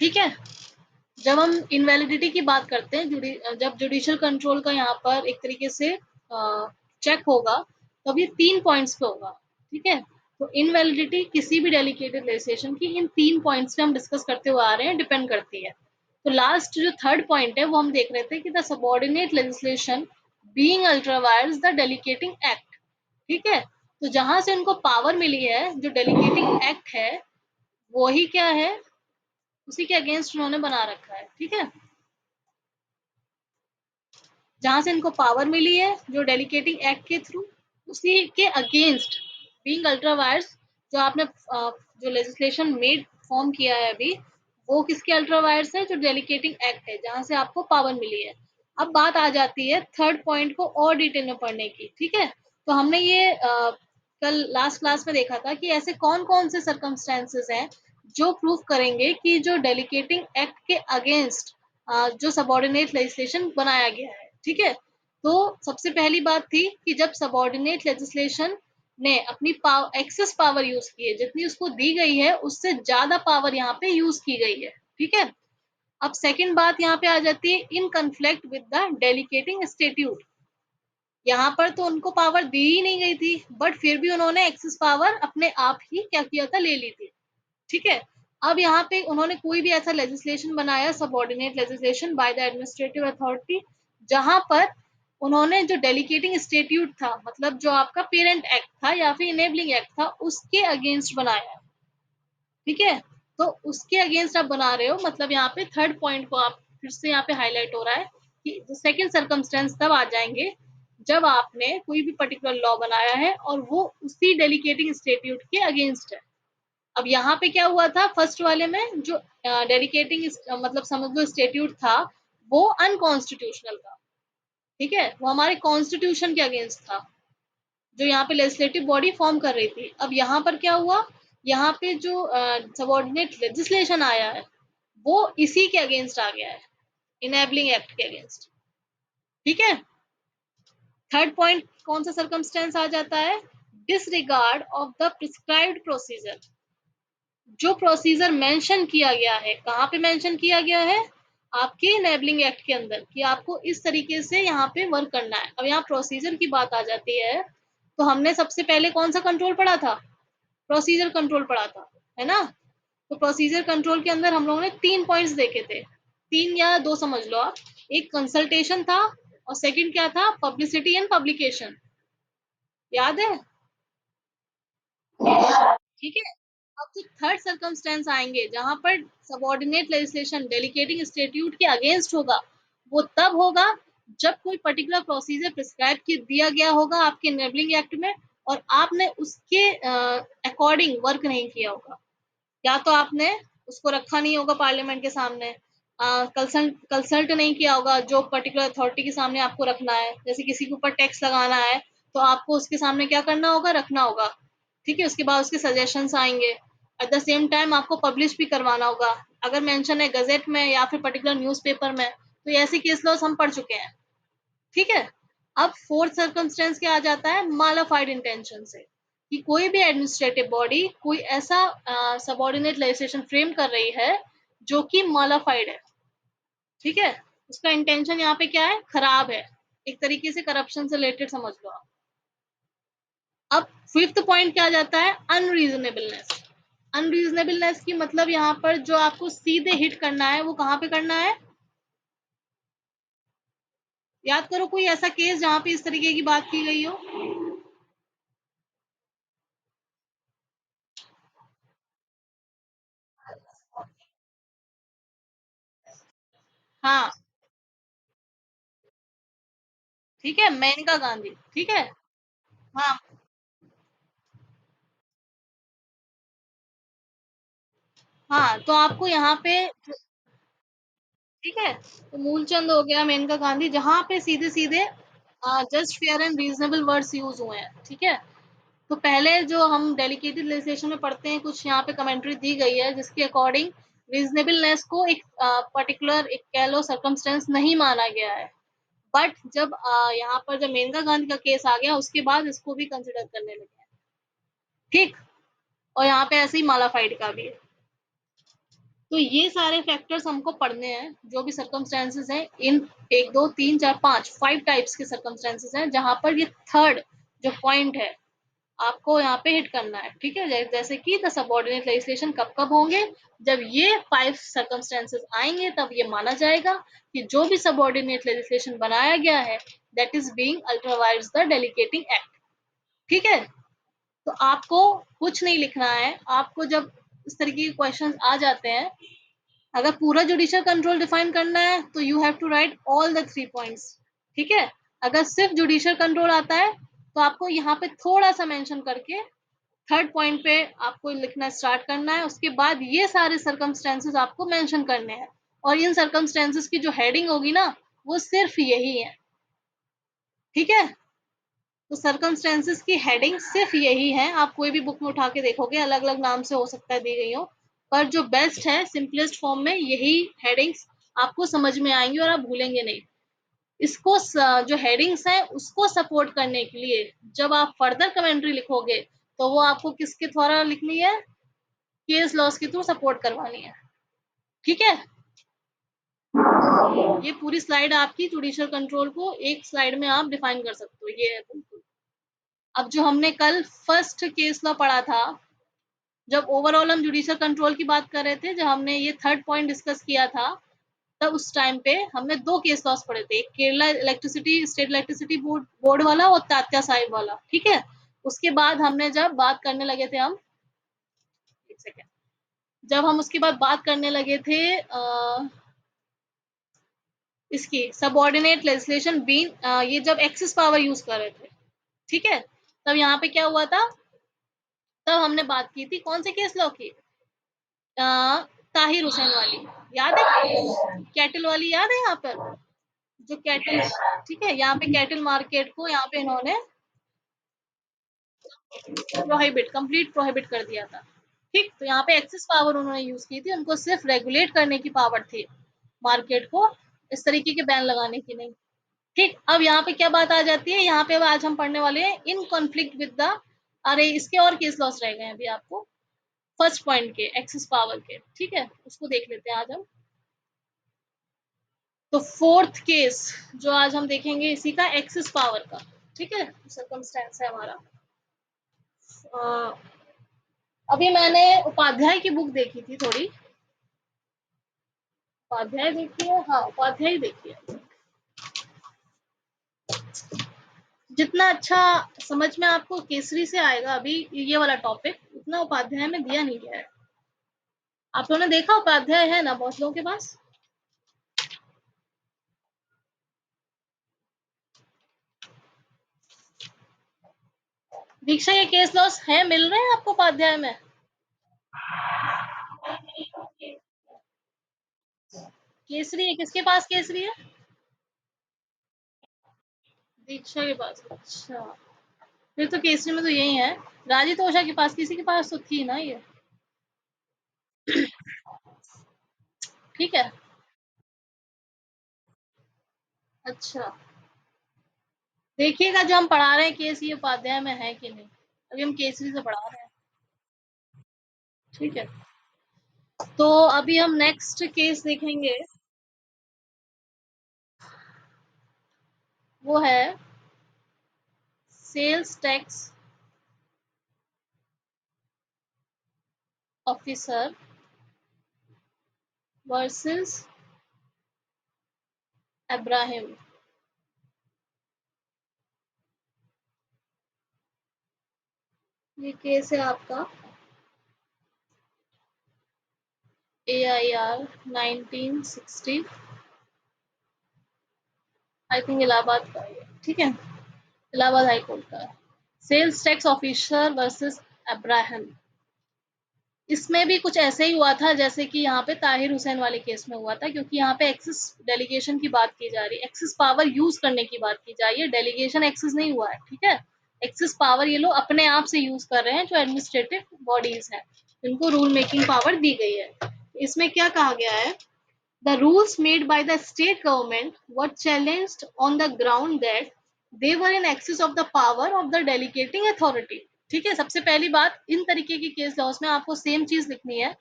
ठीक है। जब हम इनवैलिडिटी की बात करते हैं, जब जुडिशियल कंट्रोल का यहाँ पर एक तरीके से चेक होगा, तब ये 3 पॉइंट्स पे होगा, ठीक है। तो इनवैलिडिटी किसी भी डेलीगेटेड लेजिस्लेशन की इन 3 पॉइंट्स पे हम डिस्कस करते हुए आ रहे हैं, डिपेंड करती है। तो लास्ट जो थर्ड पॉइंट है वो हम देख रहे थे कि the subordinate legislation being ultra vires the delegating act, ठीक है। तो जहां से उनको पावर मिली है, जो डेलीगेटिंग एक्ट है, वो ही क्या है, उसी के अगेंस्ट उन्होंने बना रखा है, ठीक है। जहां से इनको पावर मिली है जो डेलीगेटिंग एक्ट के थ्रू, उसी के अगेंस्ट बीइंग अल्ट्रा वायर्स, जो आपने जो लेजिस्लेशन मेड फॉर्म किया है अभी, वो किसके अल्ट्रा वायर्स है, जो डेलीगेटिंग एक्ट है, जहां से आपको पावर मिली है। अब बात आ जाती है थर्ड पॉइंट को और डिटेल में पढ़ने की, ठीक है। तो हमने ये कल लास्ट क्लास में देखा था कि ऐसे कौन कौन से सर्कमस्टेंसेस हैं जो प्रूव करेंगे कि जो डेलीगेटिंग एक्ट के अगेंस्ट जो सबऑर्डिनेट लेजिस्लेशन बनाया गया है, ठीक है। तो सबसे पहली बात थी कि जब सबऑर्डिनेट लेजिस्लेशन ने अपनी एक्सेस पावर यूज की है, जितनी उसको दी गई है उससे ज्यादा पावर यहाँ पे यूज की गई है, ठीक है। अब सेकंड बात यहाँ पे आ जाती है इन conflict with the delegating statute. यहाँ पर तो उनको पावर दी ही नहीं गई थी, बट फिर भी उन्होंने एक्सेस पावर अपने आप ही क्या किया था, ले ली थी, ठीक है। अब यहाँ पे उन्होंने कोई भी ऐसा लेजिस्लेशन बनाया, subordinate legislation by the administrative authority, जहां पर उन्होंने जो डेलीगेटिंग स्टेट्यूट था, मतलब जो आपका पेरेंट एक्ट था या फिर इनेबलिंग एक्ट था, उसके अगेंस्ट बनाया, ठीक है। तो उसके अगेंस्ट आप बना रहे हो, मतलब यहाँ पे थर्ड पॉइंट को आप फिर से यहाँ पे हाईलाइट हो रहा है कि सेकंड सर्कमस्टेंस तब आ जाएंगे जब आपने कोई भी पर्टिकुलर लॉ बनाया है और वो उसी डेलीगेटिंग स्टेट्यूट के अगेंस्ट है। अब यहाँ पे क्या हुआ था, फर्स्ट वाले में जो डेडिकेटिंग मतलब समझ लो स्टेट्यूट था, वो अनकॉन्स्टिट्यूशनल था, ठीक है, वो हमारे कॉन्स्टिट्यूशन के अगेंस्ट था, जो यहाँ पे लेजिस्लेटिव बॉडी फॉर्म कर रही थी। अब यहाँ पर क्या हुआ, यहाँ पे जो सबऑर्डिनेट लेजिस्लेशन आया है, वो इसी के अगेंस्ट आ गया है, इनेबलिंग एक्ट के अगेंस्ट, ठीक है। थर्ड पॉइंट कौन सा सर्कमस्टेंस आ जाता है, disregard of the prescribed procedure. जो प्रोसीजर मेंशन किया गया है, कहाँ पे मेंशन किया गया है, आपके इनेबलिंग एक्ट के अंदर, कि आपको इस तरीके से यहाँ पे वर्क करना है। अब यहाँ प्रोसीजर की बात आ जाती है, तो हमने सबसे पहले कौन सा कंट्रोल पढ़ा था, प्रोसीजर कंट्रोल पढ़ा था, है ना। तो प्रोसीजर कंट्रोल के अंदर हम लोगों ने 3 पॉइंट्स देखे थे, 3 या 2 समझ लो आप। एक कंसल्टेशन था, और सेकंड क्या था, पब्लिसिटी एंड पब्लिकेशन, याद है, ठीक है। अब जो थर्ड सर्कमस्टेंस आएंगे जहां पर सबऑर्डिनेट लेजिस्लेशन डेलीगेटिंग स्टेट्यूट के अगेंस्ट होगा, वो तब होगा जब कोई पर्टिकुलर प्रोसीजर प्रिस्क्राइब दिया गया होगा आपके इनेबलिंग एक्ट में, और आपने उसके अकॉर्डिंग वर्क नहीं किया होगा, या तो आपने उसको रखा नहीं होगा पार्लियामेंट के सामने, कंसल्ट नहीं किया होगा जो पर्टिकुलर अथॉरिटी के सामने आपको रखना है, जैसे किसी के ऊपर टैक्स लगाना है, तो आपको उसके सामने क्या करना होगा, रखना होगा, ठीक है। उसके बाद उसके सजेशंस आएंगे, एट द सेम टाइम आपको पब्लिश भी करवाना होगा, अगर मेंशन है गजेट में या फिर पर्टिकुलर न्यूज़पेपर में, तो ऐसे केस लॉस हम पढ़ चुके हैं, ठीक है। अब फोर्थ सर्कमस्टेंस क्या आ जाता है, मालाफाइड इंटेंशन से, कि कोई भी एडमिनिस्ट्रेटिव बॉडी कोई ऐसा सबऑर्डिनेट लेजिस्लेशन फ्रेम कर रही है जो कि मालाफाइड है, ठीक है। उसका इंटेंशन यहाँ पे क्या है, खराब है, एक तरीके से करप्शन से रिलेटेड समझ लो आप। अब फिफ्थ पॉइंट क्या आ जाता है, अनरीजनेबलनेस। अनरीजनेबलनेस की मतलब यहाँ पर जो आपको सीधे हिट करना है, वो कहाँ पे करना है, याद करो कोई ऐसा केस जहाँ पे इस तरीके की बात की गई हो। हाँ, ठीक है, मेनका गांधी, ठीक है। हाँ, हाँ, तो आपको यहाँ पे, ठीक है, तो मूलचंद हो गया, मेनका गांधी, जहाँ पे सीधे सीधे just fair and reasonable words use हुए हैं, ठीक है। तो पहले जो हम डेलीगेटेड लेजिस्लेशन में पढ़ते हैं, कुछ यहाँ पे कमेंट्री दी गई है जिसके अकॉर्डिंग रीजनेबलनेस को एक पर्टिकुलर एक कह लो सर्कमस्टेंस नहीं माना गया है, बट जब यहाँ पर जब मेनका गांधी का केस आ गया, उसके बाद इसको भी कंसिडर करने लगे हैं, ठीक। और यहाँ पे ऐसे ही मालाफाइड का भी है। तो ये सारे फैक्टर्स हमको पढ़ने हैं, जो भी सर्कमस्टेंसेस हैं इन 1 2 3 4 5 5 टाइप्स के सर्कमस्टेंसेस हैं, जहां पर ये थर्ड जो पॉइंट है आपको यहाँ पे हिट करना है, ठीक है। जैसे कि द सबऑर्डिनेट लेजिस्लेशन कब कब होंगे, जब ये 5 सर्कमस्टेंसेस आएंगे तब ये माना जाएगा कि जो भी सबऑर्डिनेट लेजिस्लेशन बनाया गया है that is being ultra vires the delegating act, ठीक है। तो आपको कुछ नहीं लिखना है, आपको जब इस तरीके के क्वेश्चन आ जाते हैं, अगर पूरा जुडिशियल कंट्रोल डिफाइन करना है तो you have to write all the 3 points, ठीक है। अगर सिर्फ जुडिशियल कंट्रोल आता है तो आपको यहाँ पे थोड़ा सा मेंशन करके थर्ड पॉइंट पे आपको लिखना स्टार्ट करना है, उसके बाद ये सारे सर्कमस्टेंसेस आपको मेंशन करने हैं, और इन सर्कमस्टेंसेस की जो हेडिंग होगी ना वो सिर्फ यही है, ठीक है। तो सर्कमस्टेंसेस की हेडिंग सिर्फ यही है, आप कोई भी बुक में उठा के देखोगे अलग अलग नाम से हो सकता है दी गई हो, पर जो बेस्ट है सिंपलेस्ट फॉर्म में यही हेडिंग्स आपको समझ में आएंगी और आप भूलेंगे नहीं। इसको जो हेडिंग्स हैं उसको सपोर्ट करने के लिए जब आप फर्दर कमेंट्री लिखोगे तो वो आपको किसके द्वारा लिखनी है, केस लॉस के थ्रू सपोर्ट करवानी है, ठीक है। ये पूरी स्लाइड आपकी जुडिशियल कंट्रोल को एक स्लाइड में आप डिफाइन कर सकते हो, ये है बिल्कुल। अब जो हमने कल फर्स्ट केस लॉ पढ़ा था, जब ओवरऑल हम जुडिशियल कंट्रोल की बात कर रहे थे, जब हमने ये थर्ड पॉइंट डिस्कस किया था, तब उस टाइम पे हमने 2 केस लॉस पढ़े थे, एक Kerala electricity state electricity board वाला और तात्या साहिब वाला, ठीक है। उसके बाद हमने जब बात करने लगे थे हम, एक सेकेंड, जब हम उसके बाद बात करने लगे थे इसकी सबऑर्डिनेट लेजिस्लेशन बीन ये जब एक्सेस पावर यूज कर रहे थे, ठीक है। तब यहाँ पे क्या हुआ था, तब हमने बात की थी कौन से केस लॉ की, ताहिर हुसैन वाली, याद है कैटल वाली, याद है यहाँ पर जो कैटल, ठीक है, यहाँ पे कैटल मार्केट को यहाँ पे इन्होंने प्रोहिबिट कंप्लीट प्रोहिबिट कर दिया था, ठीक। तो यहाँ पे एक्सेस पावर उन्होंने यूज की थी, उनको सिर्फ रेगुलेट करने की पावर थी मार्केट को, इस तरीके के बैन लगाने की नहीं, ठीक। अब यहाँ पे क्या बात आ जाती है, यहाँ पे अब आज हम पढ़ने वाले हैं इन कॉन्फ्लिक्ट विद द, अरे इसके और केस लॉस रह गए हैं अभी आपको फर्स्ट पॉइंट के एक्सेस पावर के, ठीक है, उसको देख लेते हैं आज हम। तो फोर्थ केस जो आज हम देखेंगे इसी का एक्सेस पावर का, ठीक है, सर्कमस्टेंस है हमारा। अभी मैंने उपाध्याय की बुक देखी थी थोड़ी, उपाध्याय देखी है, हाँ उपाध्याय देखी है। जितना अच्छा समझ में आपको केसरी से आएगा अभी ये वाला टॉपिक, उतना उपाध्याय में दिया नहीं गया है। आप लोगों ने देखा उपाध्याय है ना बहुत लोगों के पास, दीक्षा ये केस लॉस है मिल रहे हैं आपको उपाध्याय में, केसरी है, किसके पास केसरी है, दीक्षा के पास, अच्छा। फिर तो केसरी में तो यही है, राजी तोषा के पास, किसी के पास तो थी ना ये, ठीक है। अच्छा, देखिएगा जो हम पढ़ा रहे हैं केस ये उपाध्याय में है कि नहीं, अभी हम केसरी से पढ़ा रहे हैं, ठीक है। तो अभी हम नेक्स्ट केस देखेंगे, वो है sales tax officer versus Abraham. ये केस है आपका AIR 1960, आई थिंक इलाहाबाद का है, ठीक है, इलाहाबाद हाई कोर्ट का है। Sales tax officer versus Abraham, इसमें भी कुछ ऐसे ही हुआ था जैसे कि यहाँ पे ताहिर हुसैन वाले केस में हुआ था, क्योंकि यहाँ पे एक्सेस डेलीगेशन की बात की जा रही है, एक्सेस पावर यूज करने की बात की जा रही है, डेलीगेशन एक्सेस नहीं हुआ है, ठीक है। एक्सेस पावर ये लोग अपने आप से यूज कर रहे हैं, जो एडमिनिस्ट्रेटिव बॉडीज हैं जिनको रूल मेकिंग पावर दी गई है। इसमें क्या कहा गया है, the rules made by the state government were challenged on the ground that they were in excess of the power of the delegating authority, ठीक है। सबसे पहली बात, इन तरीके की केस लॉस में आपको सेम चीज लिखनी है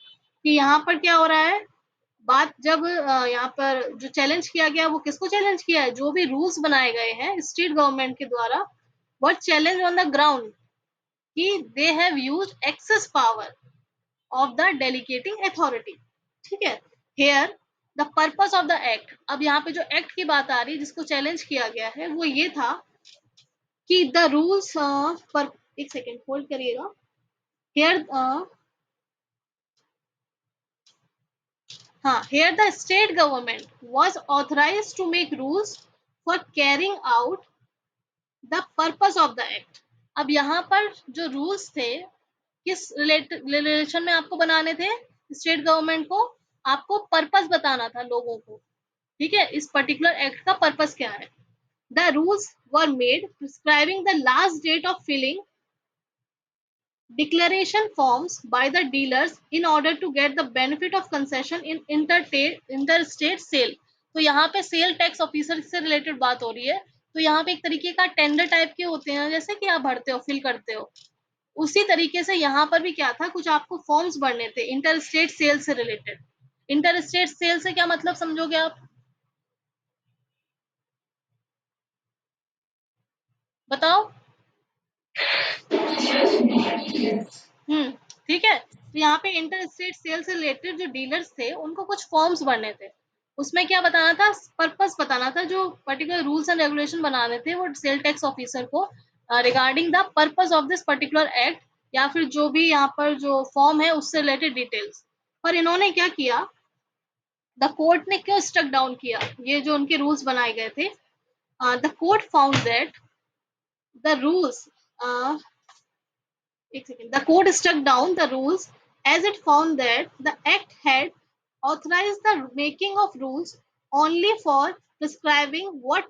कि यहाँ पर क्या हो रहा है, बात जब यहाँ पर जो चैलेंज किया गया वो किसको चैलेंज किया है, जो भी रूल्स बनाए गए हैं स्टेट गवर्नमेंट के द्वारा, what challenge on the ground कि they have used excess power of the delegating authority. ठीक है, here the purpose of the act, अब यहाँ पे जो एक्ट की बात आ रही है जिसको चैलेंज किया गया है वो ये था कि द रूल्स पर, एक सेकेंड होल्ड करिएगा, हेयर हाँ, here the state government was authorized to make rules for carrying out the purpose of the act। अब यहाँ पर जो रूल्स थे किस रिलेशन में आपको बनाने थे, स्टेट गवर्नमेंट को आपको पर्पस बताना था लोगों को। ठीक है, इस पर्टिकुलर एक्ट का पर्पस क्या है। The rules were made prescribing the last date of filling declaration forms by the dealers in order to get the benefit of concession in interstate sale। तो यहाँ पे सेल टैक्स ऑफिसर से related बात हो रही है। तो यहाँ पे एक तरीके का टेंडर टाइप के होते हैं, जैसे कि आप भरते हो, फिल करते हो, उसी तरीके से यहाँ पर भी क्या था, कुछ आपको फॉर्म्स भरने थे इंटर स्टेट सेल से रिलेटेड। इंटर स्टेट सेल से क्या मतलब समझोगे आप, बताओ। हुँ, ठीक है? तो यहाँ पे इंटर स्टेट सेल से रिलेटेड जो डीलर्स थे, उनको कुछ फॉर्म्स भरने थे। उसमें क्या बताना था? पर्पस बताना था, जो पर्टिकुलर रूल्स एंड रेगुलेशन बनाने थे, वो सेल टैक्स ऑफिसर को regarding the purpose of this particular act, या फिर जो भी यहाँ पर जो फॉर्म है, उससे रिलेटेड डिटेल्स। पर इन्होंने क्या किया, द कोर्ट ने क्यों स्ट्रक डाउन किया, ये जो उनके रूल्स बनाए गए थे? The court found that the rules एक second. The court struck down the rules as it found that the act had authorized the making of rules only for prescribing what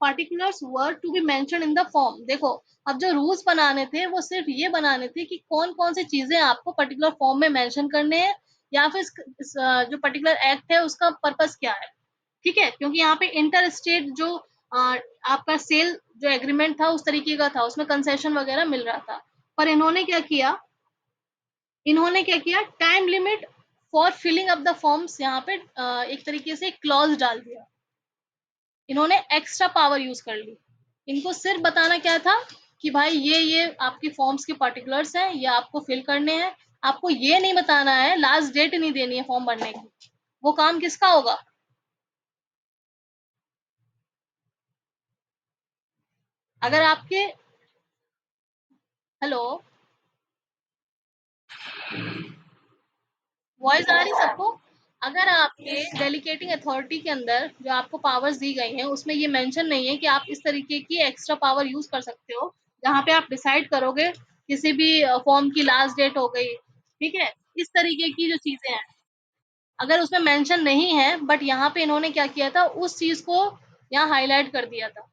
particulars were to be mentioned in the form। देखो, अब जो rules बनाने थे वो सिर्फ ये बनाने थे कि कौन कौन सी चीजें आपको पर्टिकुलर फॉर्म में मेंशन करने हैं, या फिर जो पर्टिकुलर एक्ट है उसका पर्पस क्या है। ठीक है, क्योंकि यहाँ पे इंटर स्टेट जो आपका सेल जो एग्रीमेंट था उस तरीके का था, उसमें कंसेशन वगैरह मिल रहा था। पर इन्होंने क्या किया, time limit for filling up the forms, यहाँ पे एक तरीके से क्लॉज डाल दिया। इन्होंने एक्स्ट्रा पावर यूज कर ली। इनको सिर्फ बताना क्या था कि भाई ये आपकी फॉर्म्स के पर्टिकुलर्स हैं, ये आपको फिल करने हैं। आपको ये नहीं बताना है, लास्ट डेट नहीं देनी है फॉर्म भरने की। वो काम किसका होगा? अगर आपके, हेलो, वॉइस आ रही सबको? अगर आपके डेलीगेटिंग अथॉरिटी के अंदर जो आपको पावर्स दी गई हैं उसमें ये मेंशन नहीं है कि आप इस तरीके की एक्स्ट्रा पावर यूज कर सकते हो, जहाँ पे आप डिसाइड करोगे किसी भी फॉर्म की लास्ट डेट हो गई, ठीक है, इस तरीके की जो चीजें हैं, अगर उसमें मेंशन नहीं है, बट यहाँ पे इन्होंने क्या किया था, उस चीज को यहाँ हाईलाइट कर दिया था।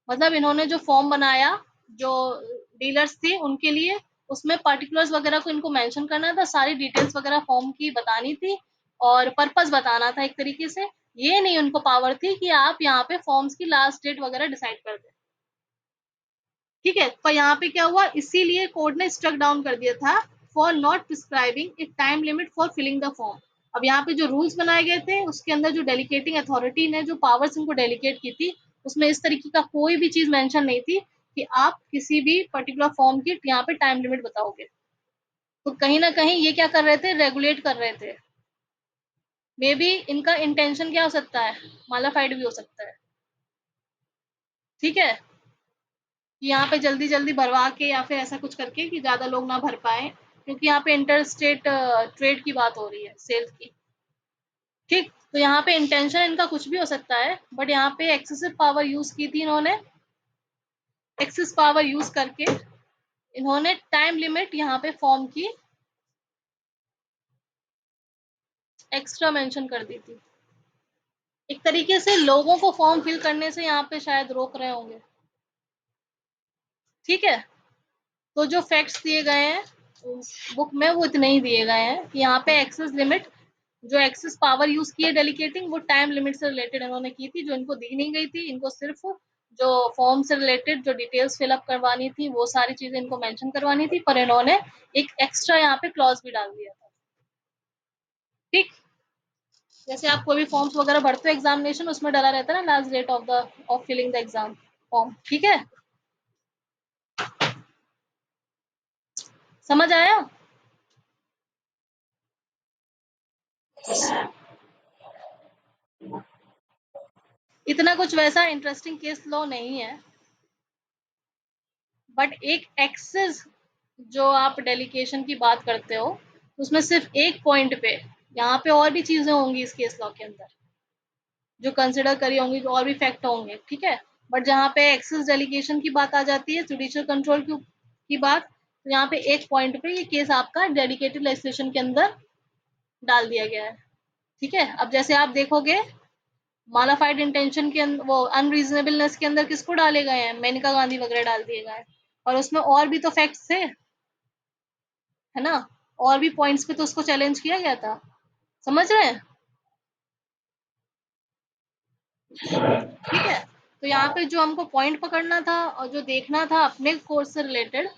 मतलब इन्होंने जो फॉर्म बनाया, जो डीलर्स थे उनके लिए, उसमें पर्टिकुलर्स वगैरह को इनको मेंशन करना था, सारी डिटेल्स वगैरह फॉर्म की बतानी थी, और पर्पस बताना था एक तरीके से। ये नहीं उनको पावर थी कि आप यहाँ पे फॉर्म्स की लास्ट डेट वगैरह डिसाइड कर दें। ठीक है, पर यहाँ पे क्या हुआ, इसीलिए कोर्ट ने स्ट्रक डाउन कर दिया था, for not prescribing a time limit for filling the form. अब यहाँ पे जो रूल्स बनाए गए थे उसके अंदर जो डेलीगेटिंग अथॉरिटी ने जो पावर्स इनको डेलीगेट की थी, उसमें इस तरीके का कोई भी चीज मेंशन नहीं थी कि आप किसी भी पर्टिकुलर फॉर्म की यहाँ पे टाइम लिमिट बताओगे। तो कहीं ना कहीं ये क्या कर रहे थे, रेगुलेट कर रहे थे। मे बी इनका इंटेंशन क्या हो सकता है, मालाफाइड भी हो सकता है। ठीक है, कि यहाँ पे जल्दी-जल्दी भरवा के या फिर ऐसा कुछ करके कि ज़्यादा लोग ना भर पाएँ, क्योंकि यहाँ पे इंटर स्टेट ट्रेड की बात हो रही है, सेल्स की। ठीक, तो यहाँ पे इंटेंशन इनका कुछ भी हो सकता है, बट यहाँ पे एक्सेसिव पावर यूज़ की थी इन्होंने। एक्सेस पावर यूज़ करके इन्होंने टाइम लिमिट यहाँ पे फॉर्म की एक्स्ट्रा मेंशन कर दी थी। एक तरीके से लोगों को फॉर्म फिल करने से यहाँ पे शायद रोक रहे होंगे। ठीक है? तो जो फैक्ट्स दिए गए हैं बुक में वो इतने ही दिए गए हैं कि यहाँ पे एक्सेस लिमिट, जो एक्सेस पावर यूज की है डेलीगेटिंग, वो टाइम लिमिट से रिलेटेड इन्होंने की थी, जो इनको दी नहीं गई थी। इनको सिर्फ जो फॉर्म से रिलेटेड जो डिटेल्स फिलअप करवानी थी वो सारी चीजें इनको मेंशन करवानी थी, पर इन्होंने एक एक्स्ट्रा यहाँ पे क्लॉज भी डाल दिया था। ठीक, जैसे आप कोई भी फॉर्म्स वगैरह भरते हो एग्जामिनेशन, उसमें डला रहता है ना last date of filling the exam form, ठीक है, समझ आया? इतना कुछ वैसा इंटरेस्टिंग केस लॉ नहीं है, बट एक एक्सेस जो आप डेलीगेशन की बात करते हो, उसमें सिर्फ एक पॉइंट पे, यहाँ पे और भी चीजें होंगी इस केस लॉ के अंदर जो कंसिडर करी होंगी, जो और भी फैक्ट होंगे, ठीक है, बट जहाँ पे एक्सेस डेलीगेशन की बात आ जाती है, जुडिशियल कंट्रोल की बात, तो यहाँ पे एक पॉइंट पे ये केस आपका डेडिकेटेड लेजिस्लेशन के अंदर डाल दिया गया है, ठीक है। अब जैसे आप देखोगे मॉडिफाइड इंटेंशन के अंदर, वो अनरीजनेबलनेस के अंदर किसको डाले गए हैं, मेनका गांधी वगैरह डाल दिए गए हैं, और उसमें और भी तो फैक्ट्स थे, है ना, और भी पॉइंट्स पे तो उसको चैलेंज किया गया था, समझ रहे हैं, ठीक है। तो यहाँ पे जो हमको पॉइंट पकड़ना था और जो देखना था अपने कोर्स से रिलेटेड,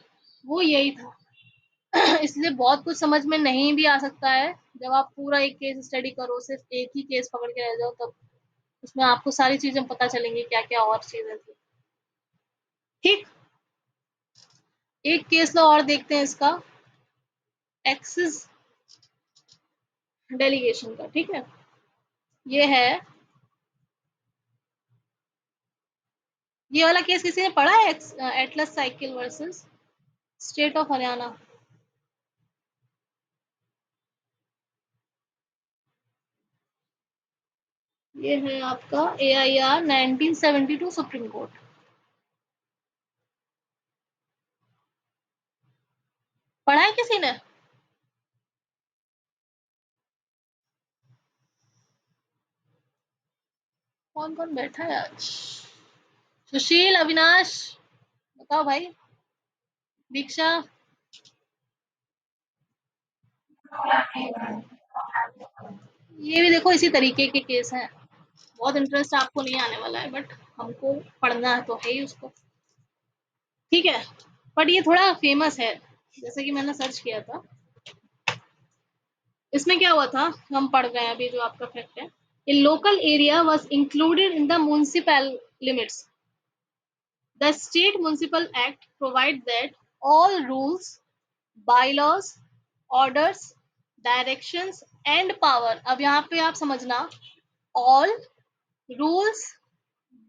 वो यही था। इसलिए बहुत कुछ समझ में नहीं भी आ सकता है, जब आप पूरा एक केस स्टडी करो, सिर्फ एक ही केस पकड़ के रह जाओ, तब उसमें आपको सारी चीजें पता चलेंगी, क्या क्या और चीजें थी, ठीक। एक केस लो और देखते हैं इसका, एक्सिस डेलीगेशन का, ठीक है, ये है, ये वाला केस किसी ने पढ़ा है, Atlas cycle versus state of Haryana, ये है आपका AIR 1972 सुप्रीम कोर्ट, पढ़ा है किसी ने? कौन कौन बैठा है आज? सुशील, अविनाश, बताओ भाई, दीक्षा, ये भी देखो इसी तरीके के केस हैं, बहुत इंटरेस्ट आपको नहीं आने वाला है, बट हमको पढ़ना तो है ही उसको, ठीक है, बट ये थोड़ा फेमस है, जैसे कि मैंने सर्च किया था, इसमें क्या हुआ था, हम पढ़ गए अभी जो आपका फैक्ट है, a local area was included in the municipal limits. The state municipal act provides that all rules, bylaws, orders, directions and power, अब यहाँ पे आप समझना, all rules,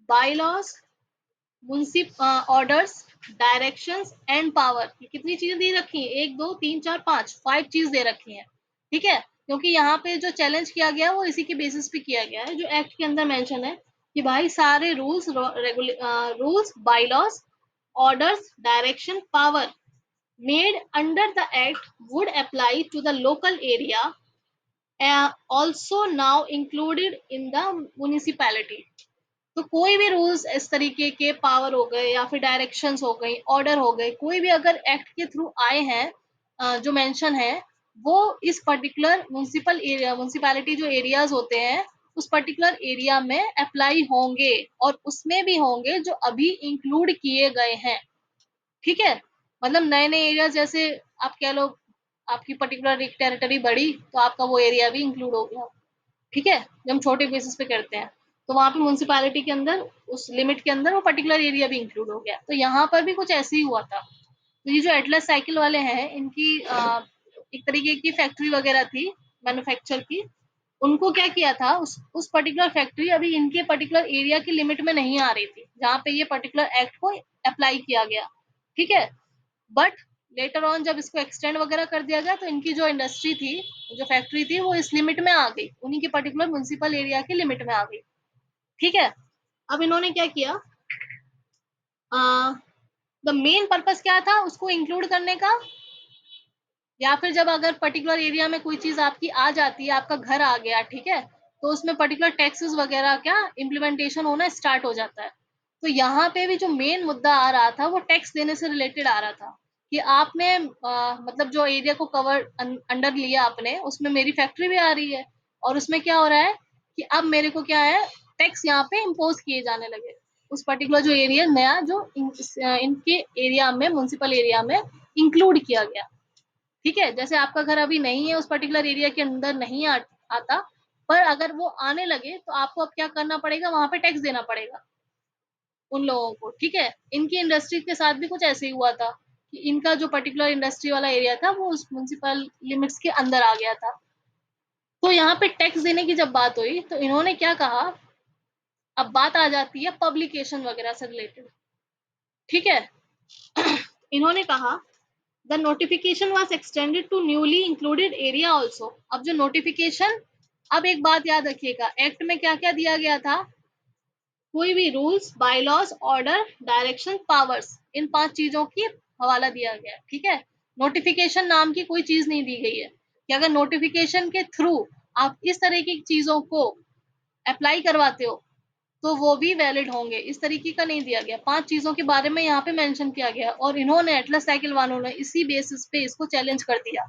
bylaws, orders, directions and power, ये कितनी चीजें दे रखी हैं, एक दो तीन चार पांच, 5 चीज दे रखी हैं, ठीक है, क्योंकि यहाँ पे जो चैलेंज किया गया है वो इसी के बेसिस पे किया गया है, जो एक्ट के अंदर मेंशन है कि भाई सारे rules, bylaws, orders, direction, power made under the act would apply to the local area, also now included in the municipality. तो कोई भी रूल्स इस तरीके के, पावर हो गए या फिर डायरेक्शंस हो गई, ऑर्डर हो गए, कोई भी अगर एक्ट के थ्रू आए हैं, जो मेंशन है, वो इस पर्टिकुलर म्यूनिसिपैलिटी जो एरियाज होते हैं, उस पर्टिकुलर एरिया में अप्लाई होंगे, और उसमें भी होंगे जो अभी इंक्लूड किए गए हैं, ठीक है, मतलब नए नए एरिया, जैसे आप कह लो आपकी पर्टिकुलर एक टेरिटरी बढ़ी, तो आपका वो एरिया भी इंक्लूड हो गया, ठीक है, जब हम छोटे बेसिस पे करते हैं, तो वहां पे म्यूनसिपैलिटी के अंदर उस लिमिट के अंदर वो पर्टिकुलर एरिया भी इंक्लूड हो गया, तो यहाँ पर भी कुछ ऐसे ही हुआ था। तो ये जो एटलस साइकिल वाले हैं, इनकी एक तरीके की फैक्ट्री वगैरह थी, मैन्युफैक्चर की, उनको क्या किया था, उस पर्टिकुलर फैक्ट्री अभी इनके पर्टिकुलर एरिया की लिमिट में नहीं आ रही थी, जहाँ पे ये पर्टिकुलर एक्ट को अप्लाई किया गया, ठीक है, बट लेटर ऑन जब इसको एक्सटेंड वगैरह कर दिया गया, तो इनकी जो इंडस्ट्री थी, जो फैक्ट्री थी, वो इस लिमिट में आ गई, उन्हीं के पर्टिकुलर म्यूनसिपल एरिया की लिमिट में आ गई, ठीक है। अब इन्होंने क्या किया, द मेन पर्पस क्या था उसको इंक्लूड करने का, या फिर जब अगर पर्टिकुलर एरिया में कोई चीज आपकी आ जाती है, आपका घर आ गया, ठीक है, तो उसमें पर्टिकुलर टैक्सेस वगैरह क्या इम्प्लीमेंटेशन होना स्टार्ट हो जाता है, तो यहाँ पे भी जो मेन मुद्दा आ रहा था, वो टैक्स देने से रिलेटेड आ रहा था, कि आपने मतलब जो एरिया को कवर अंडर लिया आपने, उसमें मेरी फैक्ट्री भी आ रही है, और उसमें क्या हो रहा है कि अब मेरे को क्या है, टैक्स यहाँ पे इम्पोज किए जाने लगे, उस पर्टिकुलर जो एरिया नया जो इनके एरिया में, म्यूनसिपल एरिया में इंक्लूड किया गया, ठीक है, जैसे आपका घर अभी नहीं है, उस पर्टिकुलर एरिया के अंदर नहीं आता, पर अगर वो आने लगे तो आपको अब क्या करना पड़ेगा, वहाँ पे टैक्स देना पड़ेगा उन लोगों को, ठीक है? इनकी इंडस्ट्री के साथ भी कुछ ऐसे ही हुआ था कि इनका जो पर्टिकुलर इंडस्ट्री वाला एरिया था वो उस म्युनिसिपल लिमिट्स के अंदर आ गया था। तो यहाँ पे टैक्स देने की जब बात हुई तो इन्होंने क्या कहा, अब बात आ जाती है पब्लिकेशन वगैरह से रिलेटेड, ठीक है? इन्होंने कहा the notification was extended to newly included area also. अब जो नोटिफिकेशन, अब एक बात याद रखिएगा, एक्ट में क्या-क्या दिया गया था? कोई भी rules, bylaws, order, direction, powers, in 5 चीजों की हवाला दिया गया है, ठीक है? नोटिफिकेशन नाम की कोई चीज नहीं दी गई है कि अगर नोटिफिकेशन के थ्रू आप इस तरह की चीजों को अप्लाई करवाते हो तो वो भी वैलिड होंगे, इस तरीके का नहीं दिया गया। 5 चीजों के बारे में यहाँ पे मेंशन किया गया और इन्होंने एटलस साइकिल वालों ने इसी बेसिस पे इसको चैलेंज कर दिया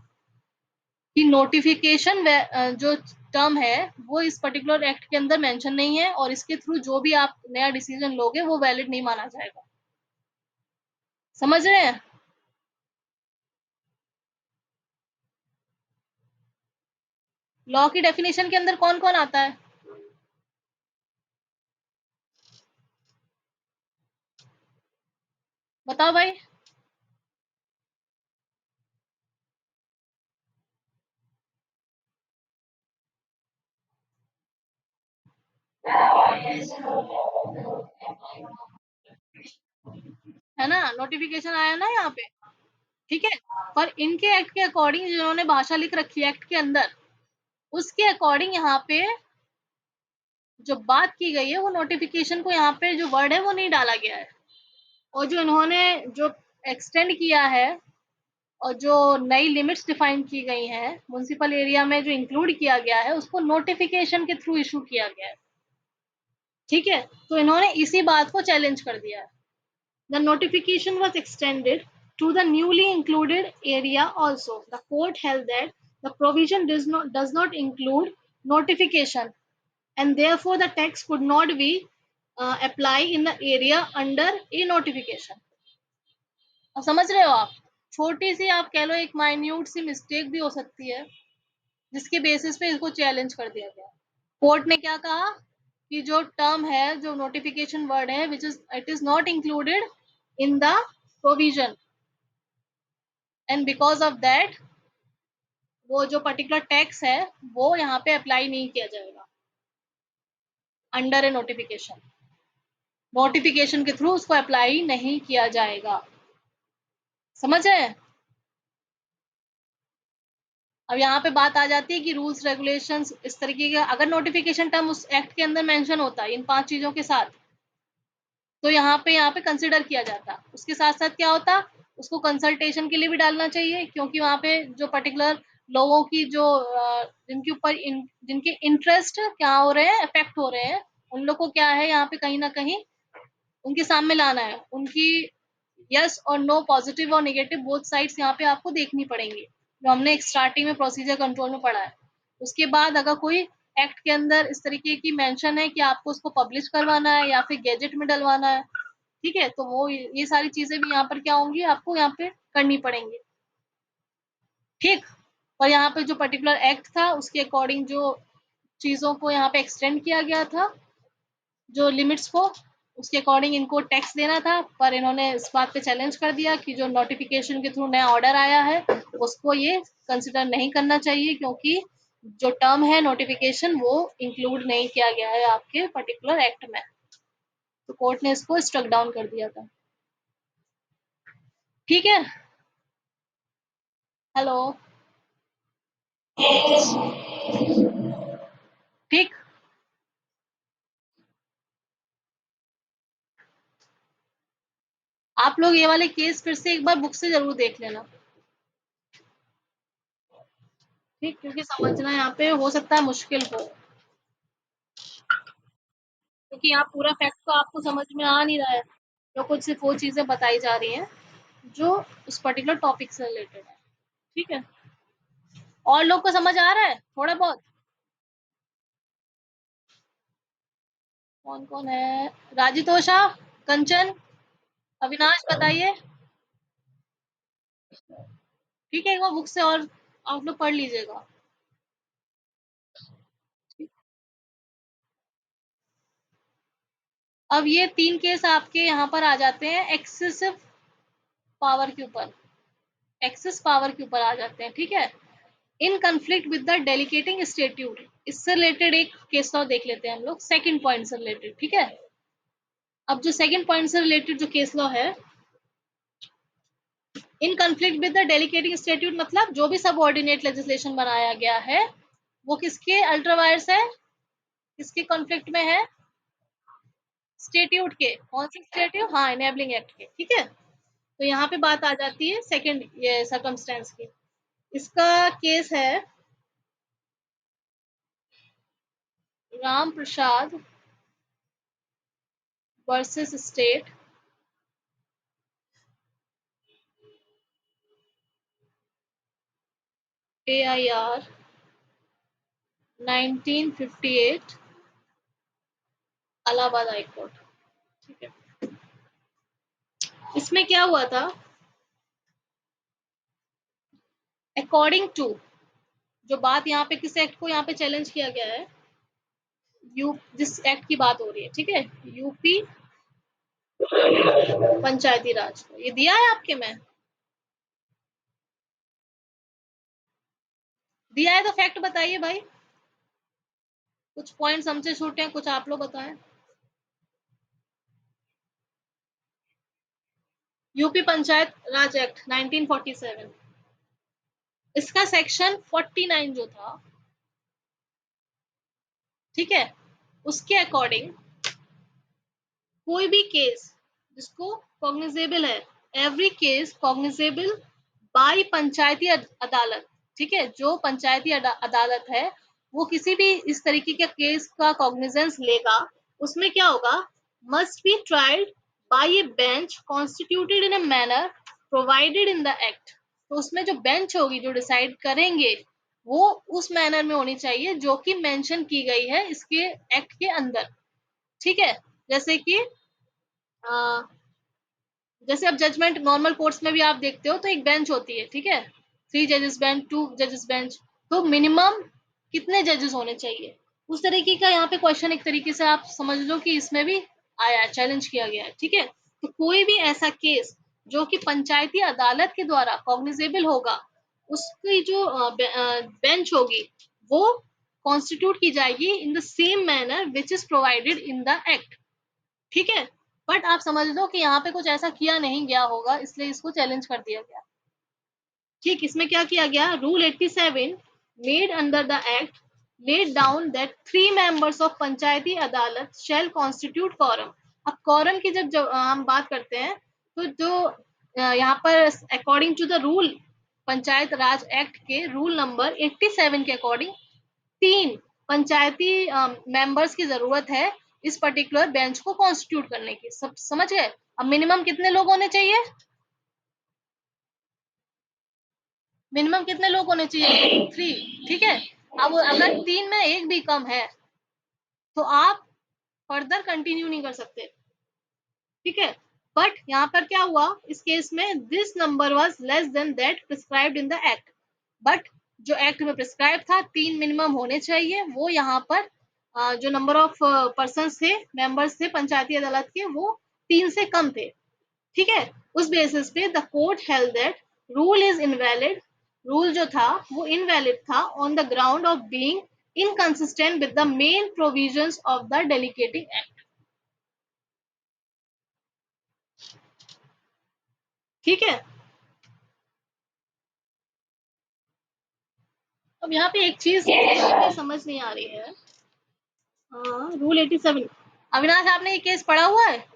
कि नोटिफिकेशन जो टर्म है वो इस पर्टिकुलर एक्ट के अंदर मेंशन नहीं है और इसके थ्रू जो भी आप नया डिसीजन लोगे वो वैलिड नहीं माना जाएगा। समझ रहे हैं? लॉ की डेफिनेशन के अंदर कौन कौन आता है? बताओ भाई। है ना, नोटिफिकेशन आया ना यहाँ पे, ठीक है? पर इनके एक्ट के अकॉर्डिंग जिन्होंने भाषा लिख रखी है एक्ट के अंदर, उसके अकॉर्डिंग यहाँ पे जो बात की गई है वो नोटिफिकेशन को यहाँ पे जो वर्ड है वो नहीं डाला गया है। और जो इन्होंने जो एक्सटेंड किया है और जो नई लिमिट्स डिफाइन की गई हैं म्युनिसिपल एरिया में जो इंक्लूड किया गया है उसको नोटिफिकेशन के थ्रू इशू किया गया है, ठीक है? तो इन्होंने इसी बात को चैलेंज कर दिया है। The notification was extended to the newly included area also. The court held that the provision does not include notification and therefore the tax could not be applied in the area under a notification. अब समझ रहे हो आप? छोटी सी आप कह लो एक minute सी mistake भी हो सकती है जिसके बेसिस पे इसको चैलेंज कर दिया गया। कोर्ट ने क्या कहा कि जो टर्म है, जो नोटिफिकेशन वर्ड है, which is it is not included in the provision and because of that वो जो पर्टिकुलर टैक्स है वो यहाँ पे अप्लाई नहीं किया जाएगा अंडर ए नोटिफिकेशन। नोटिफिकेशन के थ्रू उसको अप्लाई नहीं किया जाएगा। समझ रहे? अब यहाँ पे बात आ जाती है कि रूल्स रेगुलेशंस इस तरीके का अगर नोटिफिकेशन टर्म उस एक्ट के अंदर मेंशन होता है इन 5 चीजों के साथ तो यहाँ पे कंसिडर किया जाता। उसके साथ-साथ क्या होता, उसको कंसल्टेशन के लिए भी डालना चाहिए क्योंकि वहाँ पे जो पर्टिकुलर लोगों की जो जिनके ऊपर जिनके इंटरेस्ट क्या हो रहे हैं, अफेक्ट हो रहे हैं, उन लोग को क्या है यहाँ पे कहीं न कहीं उनके सामने लाना है। उनकी यस और नो, पॉजिटिव और नेगेटिव बोथ साइड्स यहाँ पे आपको देखनी पड़ेंगी, जो हमने एक स्टार्टिंग में प्रोसीजर कंट्रोल में पढ़ा है। उसके बाद अगर कोई एक्ट के अंदर इस तरीके की मेंशन है कि आपको उसको पब्लिश करवाना है या फिर गैजेट में डलवाना है, ठीक है? तो वो ये सारी चीज़ें भी यहाँ पर क्या होंगी, आपको यहाँ पे करनी पड़ेंगी, ठीक? और यहाँ पे जो पर्टिकुलर एक्ट था, उसके अकॉर्डिंग जो चीज़ों को यहाँ पे एक्सटेंड किया गया था, जो लिमिट्स को, उसके अकॉर्डिंग इनको टैक्स देना था, पर इन्होंने इस बात पे चैलेंज कर दिया कि जो नोटिफिकेशन के थ्रू नया ऑर्डर आया है, उसको ये कंसिडर नहीं करना चाहिए क्योंकि जो टर्म है नोटिफिकेशन वो इंक्लूड नहीं किया गया है आपके पर्टिकुलर एक्ट में। तो कोर्ट ने इसको स्ट्रक डाउन कर दिया था। ठीक है? हेलो? ठीक? आप लोग ये वाले केस फिर से एक बार बुक से ज़रूर देख लेना, ठीक? क्योंकि समझना यहाँ पे हो सकता है मुश्किल हो, क्योंकि यहाँ पूरा फैक्ट तो आपको समझ में आ नहीं रहा है। तो कुछ सिर्फ़ वो चीज़ें बताई जा रही हैं, जो उस पर्टिकुलर टॉपिक से रिलेटेड है, ठीक है? और लोग को समझ आ रहा है थोड़ा बहुत? कौन-कौन है? राजितोषा, कंचन, अविनाश बताइए, ठीक है? एक बार बुक से और आप लोग पढ़ लीजिएगा। अब ये 3 केस आपके यहाँ पर आ जाते हैं एक्सेसिव पावर के ऊपर, एक्सेस पावर के ऊपर आ जाते हैं, ठीक है। इन conflict with the delegating statute, इससे रिलेटेड एक केस लॉ देख लेते हैं हम लोग, सेकंड पॉइंट से रिलेटेड, ठीक है। अब जो सेकंड पॉइंट से रिलेटेड जो केस लॉ है, इन conflict with the delegating statute मतलब जो भी सबऑर्डिनेट लेजिस्लेशन बनाया गया है वो किसके अल्ट्रावायर्स है, किसके कॉन्फ्लिक्ट में है, स्टेट्यूट के। कौन सी स्टेट्यूट? हाँ, इनेबलिंग एक्ट के, ठीक है। तो यहाँ पे बात आ जाती है सेकंड ये सर्कमस्टेंस की। इसका केस है Ram Prasad versus state, AIR 1958, Allahabad high court, ठीक है। इसमें क्या हुआ था, अकॉर्डिंग टू, जो बात यहाँ पे किस एक्ट को यहाँ पे चैलेंज किया गया है, यू जिस एक्ट की बात हो रही है, ठीक है, यूपी पंचायती राज, ये दिया है आपके में, दिया है तो फैक्ट बताइए भाई, कुछ पॉइंट्स हमसे छूटे हैं, कुछ आप लोग बताएं। यूपी पंचायत राज एक्ट 1947, इसका सेक्शन 49 जो था, ठीक है, उसके अकॉर्डिंग कोई भी केस जिसको कॉग्निजेबल है, एवरी केस कॉग्निजेबल बाय पंचायती अदालत, ठीक है, जो पंचायती अदालत है वो किसी भी इस तरीके के केस का कॉग्निजेंस लेगा, उसमें क्या होगा, must be tried bye A bench constituted in a manner provided in the act. तो उसमें जो बेंच होगी जो डिसाइड करेंगे वो उस मैनर में होनी चाहिए जो कि मेंशन की गई है इसके एक्ट के अंदर, ठीक है। जैसे कि अ, जैसे अब जजमेंट नॉर्मल कोर्ट्स में भी आप देखते हो तो एक बेंच होती है, ठीक है, 3 जजेस बेंच, 2 जजेस बेंच, तो मिनिमम कितने जजेस होने चाहिए, उस तरीके का यहाँ पे क्वेश्चन एक तरीके से आप समझ लो कि इसमें भी आया है, चैलेंज किया गया है, ठीक है। तो कोई भी ऐसा केस जो कि पंचायती अदालत के द्वारा कॉग्निजेबल होगा, उसकी जो बेंच होगी वो कॉन्स्टिट्यूट की जाएगी in the same manner which is provided in the act, ठीक है। बट आप समझ लो कि यहाँ पे कुछ ऐसा किया नहीं गया होगा, इसलिए इसको चैलेंज कर दिया गया, ठीक। इसमें क्या किया गया, rule 87 made under the act laid down that 3 members of पंचायती अदालत shall constitute quorum। अब quorum की जब हम बात करते हैं तो जो यहाँ पर according to the rule panchayat Raj act के रूल नंबर 87 के अकॉर्डिंग 3 पंचायती मेंबर्स की जरूरत है इस पर्टिकुलर बेंच को कॉन्स्टिट्यूट करने की, सब समझ गए। अब मिनिमम कितने लोग होने चाहिए, मिनिमम कितने लोग होने चाहिए, 3, ठीक है। अब अगर 3 में एक भी कम है तो आप फर्दर कंटिन्यू नहीं कर सकते, ठीक है। बट यहाँ पर क्या हुआ इस केस में, this number was less than that prescribed in the act, but जो एक्ट में प्रिस्क्राइब था 3 मिनिमम होने चाहिए, वो यहाँ पर जो नंबर ऑफ पर्सन थे, मेंबर्स थे पंचायती अदालत के, वो 3 से कम थे, ठीक है। उस बेसिस पे the court held that rule is invalid, rule जो था वो इनवैलिड था on the ground of being inconsistent with the main provisions of the delegating act, ठीक है। अब यहाँ पे एक चीज समझ नहीं आ रही है, रूल 87, अविनाश आपने ये केस पढ़ा हुआ है,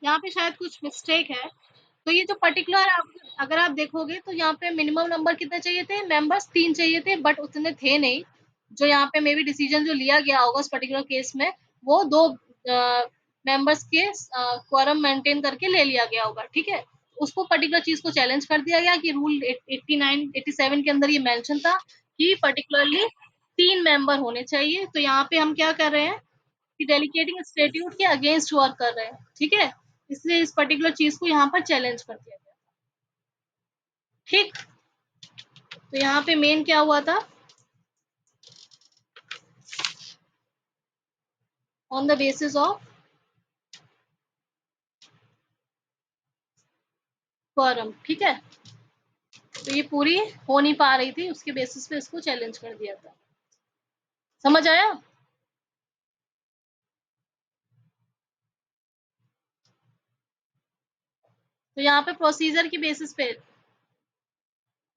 यहाँ पे शायद कुछ मिस्टेक है। तो ये जो पर्टिकुलर अगर आप देखोगे तो यहाँ पे मिनिमम नंबर कितने चाहिए थे, मेंबर्स 3 चाहिए थे, बट उतने थे नहीं। जो यहाँ पे मे बी डिसीजन जो लिया गया होगा उस पर्टिकुलर केस में वो 2 मेंबर्स के क्वारम मेंटेन करके ले लिया गया होगा, ठीक है। उसको पर्टिकुलर चीज को चैलेंज कर दिया गया कि रूल 89 87 के अंदर ये मेंशन था कि पर्टिकुलरली 3 मेंबर होने चाहिए। तो यहाँ पे हम क्या कर रहे हैं कि डेलीगेटिंग इंस्टीट्यूट के अगेंस्ट वर्क कर रहे हैं, ठीक है। इसलिए इस पर्टिकुलर चीज को यहाँ पर चैलेंज कर दिया गया। ठीक। तो यहाँ पे मेन क्या हुआ था, on the basis of quorum, ठीक है। तो ये पूरी हो नहीं पा रही थी, उसके बेसिस पे इसको चैलेंज कर दिया था। समझ आया? तो यहाँ पे प्रोसीजर की बेसिस पे,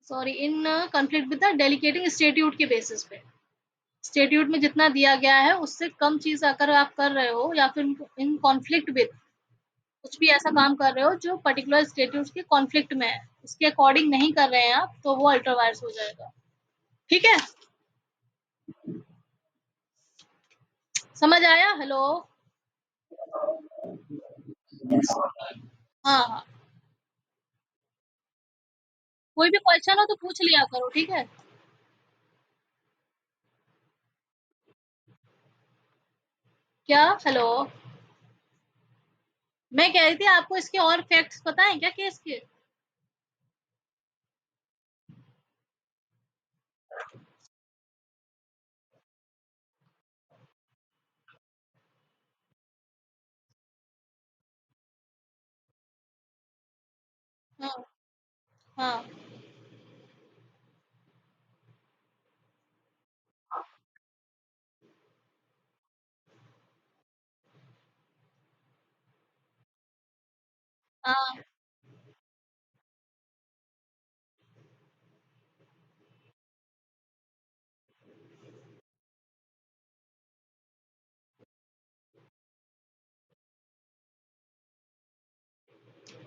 sorry, in conflict with the delegating statute के बेसिस पे, स्टेट्यूट में जितना दिया गया है उससे कम चीज अगर आप कर रहे हो, या फिर इन कॉन्फ्लिक्ट विद, कुछ भी ऐसा काम कर रहे हो जो पर्टिकुलर स्टेट्यूट के कॉन्फ्लिक्ट में है, उसके अकॉर्डिंग नहीं कर रहे हैं आप, तो वो अल्ट्रा वायरस हो जाएगा। ठीक है, समझ आया? हेलो। हाँ हाँ, कोई भी क्वेश्चन हो तो पूछ लिया करो, ठीक है। क्या? हेलो। मैं कह रही थी आपको इसके और फैक्ट्स पता है क्या केस के? हाँ हाँ हाँ,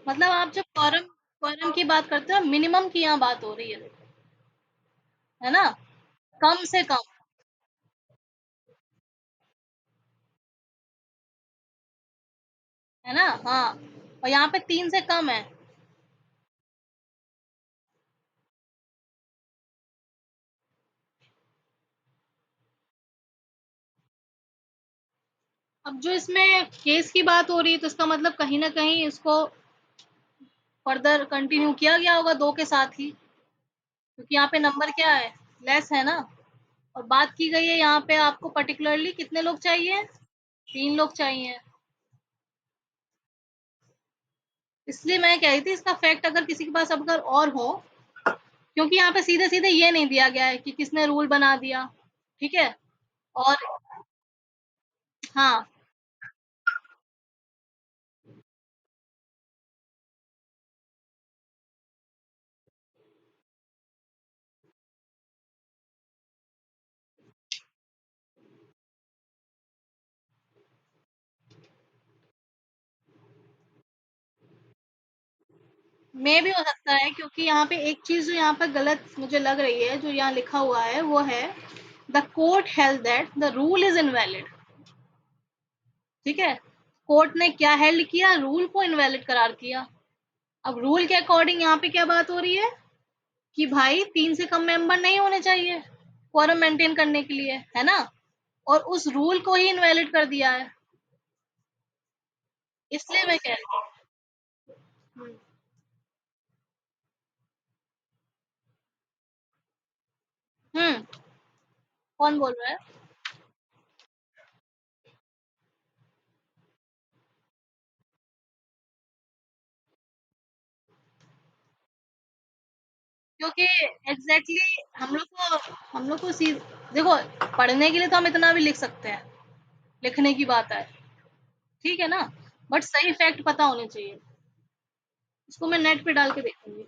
मतलब आप जब क्वारम क्वारम की बात करते हो, मिनिमम की यहाँ बात हो रही है ना? कम से कम, है ना? हाँ, और यहाँ पे 3 से कम है। अब जो इसमें केस की बात हो रही है, तो इसका मतलब कहीं न कहीं इसको फर्दर कंटिन्यू किया गया होगा 2 के साथ ही, क्योंकि यहाँ पे नंबर क्या है? लेस है ना? और बात की गई है यहाँ पे आपको पर्टिकुलरली कितने लोग चाहिए? 3 लोग चाहिए। इसलिए मैं कह रही थी इसका फैक्ट अगर किसी के पास अगर और हो, क्योंकि यहाँ पे सीधे-सीधे ये नहीं दिया गया है कि किसने रूल बना दिया, ठीक है? और हाँ, मे भी हो सकता है, क्योंकि यहाँ पे एक चीज़ जो यहाँ पे गलत मुझे लग रही है, जो यहाँ लिखा हुआ है, वो है the court held that the rule is invalid, ठीक है? कोर्ट ने क्या हेल्ड किया? रूल को इनवैलिड करार किया। अब रूल के अकॉर्डिंग यहाँ पे क्या बात हो रही है कि भाई 3 से कम मेंबर नहीं होने चाहिए क्वोरम मेंटेन करने के लिए, है ना? और उस रूल को ही इनवैलिड कर दिया है। इसलिए मैं कह रही हूँ। हुँ, कौन बोल रहा है? क्योंकि एग्ज़ैक्टली हम लोग को सी देखो, पढ़ने के लिए तो हम इतना भी लिख सकते हैं, लिखने की बात है, ठीक है ना? बट सही फैक्ट पता होने चाहिए। इसको मैं नेट पे डाल के देखूँगी।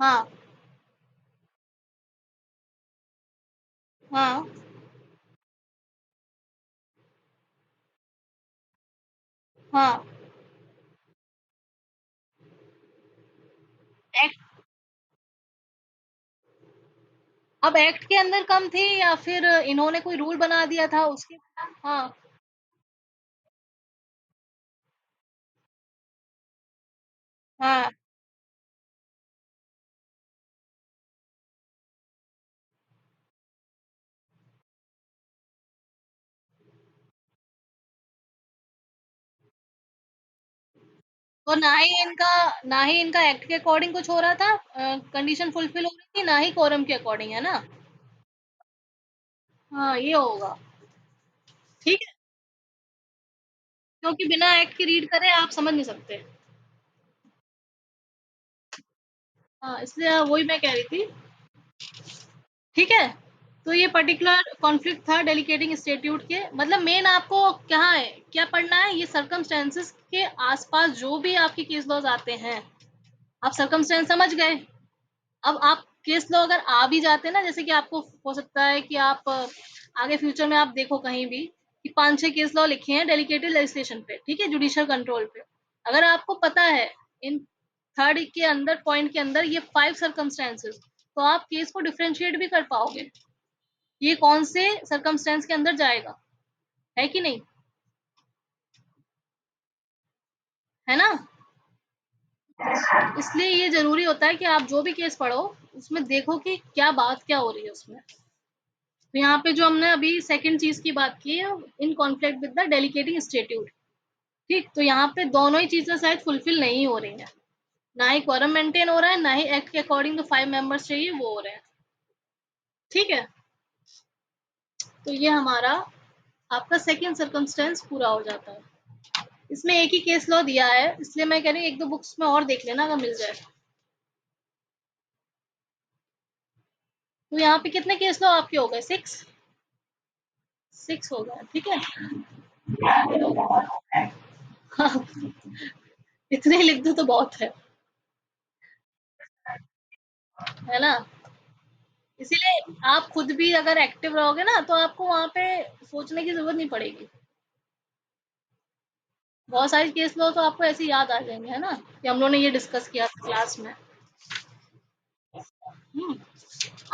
हाँ, हाँ, हाँ। एक्ट, अब एक्ट के अंदर कम थी या फिर इन्होंने कोई रूल बना दिया था उसके? हाँ, हाँ, तो ना ही इनका एक्ट के अकॉर्डिंग कुछ हो रहा था, कंडीशन फुलफिल हो रही थी, ना ही कोरम के अकॉर्डिंग, है ना? हाँ, ये होगा। ठीक है? क्योंकि बिना एक्ट के रीड करे आप समझ नहीं सकते। हाँ, इसलिए वही मैं कह रही थी। ठीक है? तो ये पर्टिकुलर कॉन्फ्लिक्ट था डेलीगेटिंग स्टैट्यूट के, मतलब मेन आपको क्या है, क्या पढ़ना है, ये सर्कमस्टेंसेस के आसपास जो भी आपके केस लॉज आते हैं, आप सर्कमस्टेंस समझ गए। अब आप केस लॉ अगर आ भी जाते हैं ना, जैसे कि आपको हो सकता है कि आप आगे फ्यूचर में आप देखो कहीं भी कि 5-6 केस लॉ लिखे हैं डेलीगेटेड लेजिस्लेशन पे, ठीक है, जुडिशियल कंट्रोल पे। अगर आपको पता है इन थर्ड के अंदर पॉइंट के अंदर ये 5 सर्कमस्टेंसेस, तो आप केस को डिफरेंशिएट भी कर पाओगे, ये कौन से सर्कमस्टेंस के अंदर जाएगा, है कि नहीं? है ना? इसलिए ये ज़रूरी होता है कि आप जो भी केस पढ़ो, उसमें देखो कि क्या बात क्या हो रही है उसमें। तो यहाँ पे जो हमने अभी सेकंड चीज़ की बात की है, in conflict with the delegating statute, ठीक? तो यहाँ पे दोनों ही चीज़ें शायद फुलफिल नहीं हो रही हैं। ना ही क्वोरम मेंटेन हो रहा है, ना ही एक्ट के अकॉर्डिंग जो 5 मेंबर्स चाहिए वो हो रहे हैं। ठीक है? तो ये हमारा आपका सेकंड सर्कमस्टेंस पूरा हो जाता है। इसमें एक ही केस लॉ दिया है, इसलिए मैं कह रही हूँ 1-2 बुक्स में और देख लेना अगर मिल जाए। तो यहाँ पे कितने केस लॉ आपके हो गए? 6? 6 हो गए, ठीक है? हाँ, इतने ही लिख दो तो बहुत है ना? इसीलिए आप खुद भी अगर एक्टिव रहोगे ना, तो आपको वहाँ पे सोचने की ज़रूरत नहीं पड़ेगी। बहुत सारे केस लॉ तो आपको ऐसे ही याद आ जाएँगे, है ना? कि हम लोगों ने ये डिस्कस किया था क्लास में। हुँ।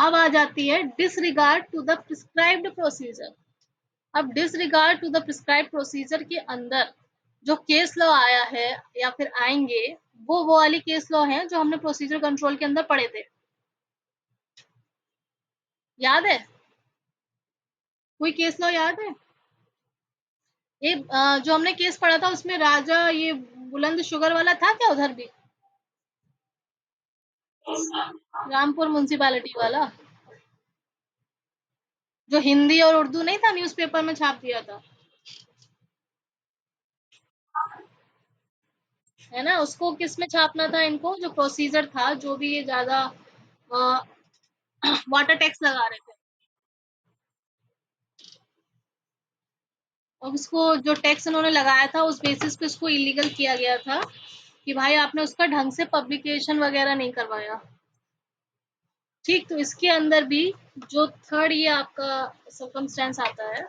अब आ जाती है disregard to the prescribed procedure. अब disregard to the prescribed procedure के अंदर जो केस लॉ आया है या फिर आएँगे, वो वाले केस लॉ हैं जो हमने प्रोसीजर कंट्रोल के अंदर पढ़े थे। याद है? कोई केस लॉ याद है? ये जो हमने केस पढ़ा था उसमें राजा ये बुलंद शुगर वाला था क्या उधर भी? रामपुर म्युनिसिपैलिटी वाला, जो हिंदी और उर्दू नहीं था न्यूज़पेपर में छाप दिया था, है ना? उसको किस में छापना था इनको, जो प्रोसीजर था, जो भी ये ज़्यादा वाटर टैक्स लगा रहे थे। और उसको जो टैक्स उन्होंने लगाया था उस बेसिस पे उसको इलीगल किया गया था कि भाई आपने उसका ढंग से पब्लिकेशन वगैरह नहीं करवाया। ठीक, तो इसके अंदर भी जो थर्ड ये आपका सर्कमस्टेंस आता है